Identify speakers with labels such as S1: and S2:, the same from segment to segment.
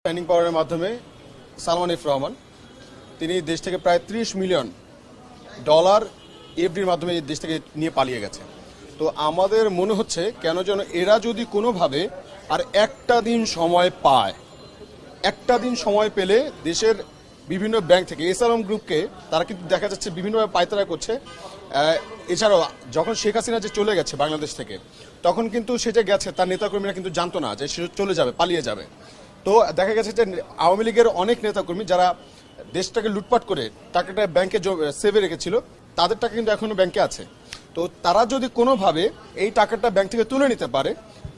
S1: Standing পাওয়ারের মাধ্যমে Salman F Rahman তিনি দেশ থেকে প্রায় $30 মিলিয়ন এফডির মাধ্যমে এই দেশ থেকে নিয়ে পালিয়ে গেছে। তো আমাদের মনে হচ্ছে কেন যেন এরা যদি কোনোভাবে আর একটা দিন সময় পায়, একটা দিন সময় পেলে দেশের বিভিন্ন ব্যাংক থেকে এসআরএম গ্রুপকে তারা কিন্তু দেখা যাচ্ছে বিভিন্নভাবে পায়তারা করছে। এছাড়াও যখন শেখ হাসিনা যে চলে গেছে বাংলাদেশ থেকে, তখন কিন্তু সে যে গেছে তার নেতাকর্মীরা কিন্তু জানতো না যে সে চলে যাবে, পালিয়ে যাবে। তো দেখা গেছে যে আওয়ামী লীগের অনেক নেতাকর্মী যারা দেশটাকে লুটপাট করে টাকাটা ব্যাংকে সেভে রেখেছিল, তাদের টাকা কিন্তু এখনো ব্যাংকে আছে। তো তারা যদি কোনোভাবে এই টাকাটা ব্যাংক থেকে তুলে নিতে পারে,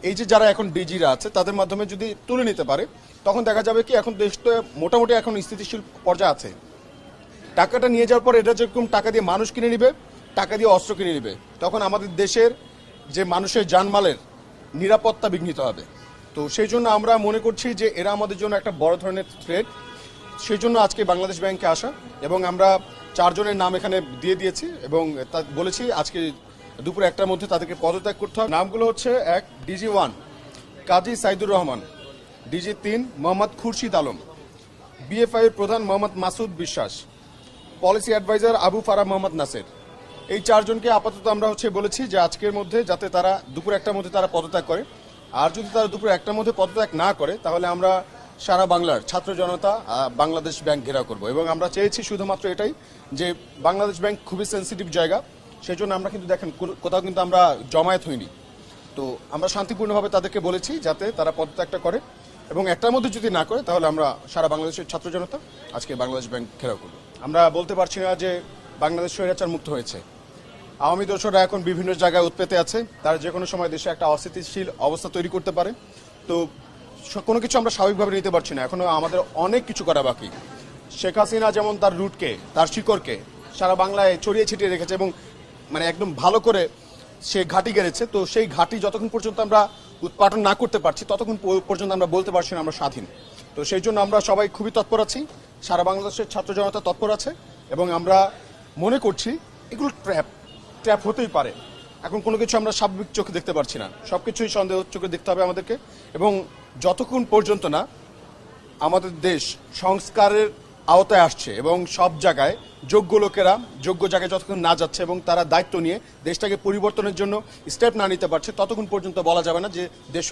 S1: এই যে যারা এখন ডিজিরা আছে তাদের মাধ্যমে যদি তুলে নিতে পারে, তখন দেখা যাবে কি এখন দেশটা মোটামুটি এখন স্থিতিশীল পর্যায়ে আছে। টাকাটা নিয়ে যাওয়ার পর এটা যেরকম টাকা দিয়ে মানুষ কিনে নিবে, টাকা দিয়ে অস্ত্র কিনে নিবে, তখন আমাদের দেশের যে মানুষের জানমালের নিরাপত্তা বিঘ্নিত হবে। তো সেই জন্য আমরা মনে করছি যে এরা আমাদের জন্য একটা বড় ধরনের থ্রেট। সেই জন্য আজকে বাংলাদেশ ব্যাংকে আসা, এবং আমরা 4 জনের নাম এখানে দিয়ে দিয়েছি এবং বলেছি আজকে দুপুর 1টার মধ্যে তাদেরকে পদত্যাগ করতে হবে। নামগুলো হচ্ছে: 1 DG1 কাজী সাইদুর রহমান, DG3 মোহাম্মদ খুরশিদ আলম, BFI এর প্রধান মোহাম্মদ মাসুদ বিশ্বাস, পলিসি অ্যাডভাইজার আবু ফারাহ মোহাম্মদ নাসের। এই 4 জনকে আপাতত আমরা বলেছি যে আজকের মধ্যে যাতে তারা দুপুর 1টার মধ্যে তারা পদত্যাগ করে। আর যদি তারা দুপুর 1টার মধ্যে পদত্যাগ না করে, তাহলে আমরা সারা বাংলার ছাত্র জনতা বাংলাদেশ ব্যাংক ঘেরাও করব। এবং আমরা চেয়েছি শুধুমাত্র এটাই যে বাংলাদেশ ব্যাংক খুবই সেন্সিটিভ জায়গা, সেই জন্য আমরা কিন্তু দেখেন কোথাও কিন্তু আমরা জমায়েত হইনি। তো আমরা শান্তিপূর্ণভাবে তাদেরকে বলেছি যাতে তারা পদত্যাগটা করে, এবং 1টার মধ্যে যদি না করে তাহলে আমরা সারা বাংলাদেশের ছাত্র জনতা আজকে বাংলাদেশ ব্যাংক ঘেরাও করব। আমরা বলতে পারছি না যে বাংলাদেশ স্বৈরাচার মুক্ত হয়েছে। আওয়ামী দোসররা এখন বিভিন্ন জায়গায় উৎপেতে আছে, তারা যে কোনো সময় দেশে একটা অস্থিতিশীল অবস্থা তৈরি করতে পারে। তো কোনো কিছু আমরা স্বাভাবিকভাবে নিতে পারছি না, এখনো আমাদের অনেক কিছু করা বাকি। শেখ হাসিনা যেমন তার রুটকে, তার শিকড়কে সারা বাংলায় ছড়িয়ে ছিটিয়ে রেখেছে এবং একদম ভালো করে সে ঘাঁটি গেড়েছে। তো সেই ঘাঁটি যতক্ষণ পর্যন্ত আমরা উৎপাদন না করতে পারছি, ততক্ষণ পর্যন্ত আমরা বলতে পারছি না আমরা স্বাধীন। তো সেই জন্য আমরা সবাই খুবই তৎপর আছি, সারা বাংলাদেশের ছাত্র জনতা তৎপর আছে, এবং আমরা মনে করছি এগুলো ট্র্যাপ হতেই পারে। এখন কোনো কিছু আমরা স্বাভাবিক চোখে দেখতে পারছি না, সবকিছুই সন্দেহ চোখে দেখতে হবে আমাদেরকে। এবং যতক্ষণ পর্যন্ত না আমাদের দেশ সংস্কারের আওতায় আসছে এবং সব জায়গায় যোগ্য লোকেরা যোগ্য জায়গায় যতক্ষণ না যাচ্ছে এবং তারা দায়িত্ব নিয়ে দেশটাকে পরিবর্তনের জন্য স্টেপ না নিতে পারছে, ততক্ষণ পর্যন্ত বলা যাবে না যে দেশ